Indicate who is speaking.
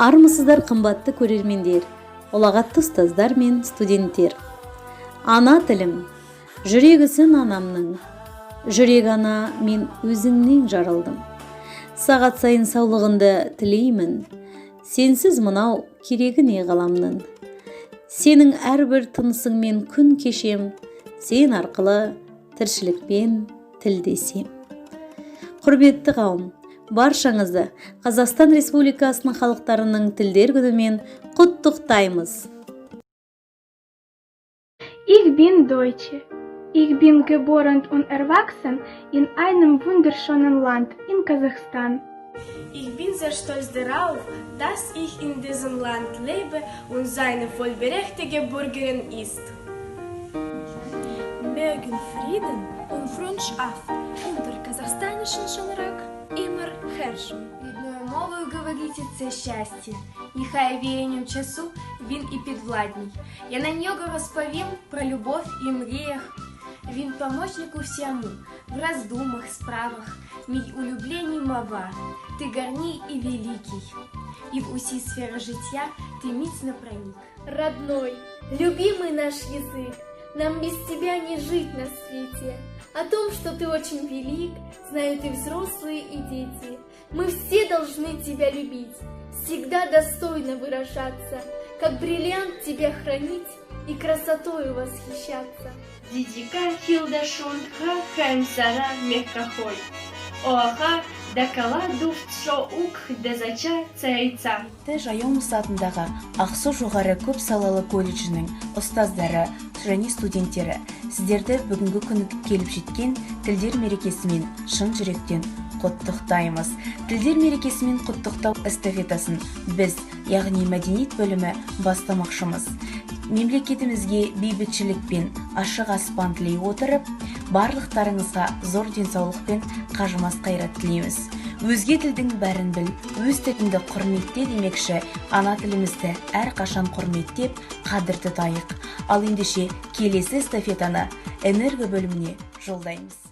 Speaker 1: Армысыздар қымбатты көрермендер, ұлағатты ұстаздар мен студенттер. Ана тілім, жүрегісін анамның, жүрек ана мен өзіңнен жаралдым. Сағат сайын саулығынды тілеймін, сенсіз мынау керегі не ғаламның. Сенің әрбір тынысыңмен күн кешем, сен арқылы тіршілікпен тілдесем. Құрметті қауым, баршаңызды Қазақстан Республикасының халықтарының тілдер күнімен құттықтаймыз.
Speaker 2: Ich bin Deutsche. Ich bin geboren und erwachsen in einem wunderschönen Land, in Kasachstan.
Speaker 3: Ich bin sehr stolz darauf, dass ich in diesem Land lebe und seine vollberechtigte Bürgerin ist.
Speaker 4: Mögen Frieden und Freundschaft unter казахстанischen Шанрак immer herrschen.
Speaker 3: Рідною мовою говорите це щастя. Нехай віянням часу він і підвладній. Я на нього розповім про любов і мріях. Він помощник у всьому, в роздумах, справах. Мій улюблений мова, ти гарний і великий. І в усі сфери життя ти міцно проник.
Speaker 5: Родной, любимый наш язык, нам без тебя не жить на свете. О том, что ты очень велик, знают и взрослые, и дети. Мы все должны тебя любить, всегда достойно выражаться, как бриллиант тебя хранить и красотою восхищаться.
Speaker 3: Дидика хилдашунд ха сара меккахой. Оаха дакала дуфтшо ук дезача цайца.
Speaker 6: Жайон атындағы Ақсу жоғары көп салалы колледжінің ұстаздары және студенттері, сіздерді бүгінгі күні келіп жеткен тілдер мерекесімен шын жүректен құттықтаймыз. Тілдер мерекесімен құттықтау эстафетасын біз, яғни мәдениет бөлімі бастамақшымыз. Мемлекетімізге бейбітшілік пен ашық аспан тілей отырып, барлықтарыңызға зор денсаулық пен қажымас қайрат тілейміз. Өзге тілдің бәрін біл, өз тіліңді құрметте демекші, ана тілімізді әрқашан құрметтеп, қадір тұтайық. Ал ендеше келесі эстафетаны энерго бөліміне жолдаймыз.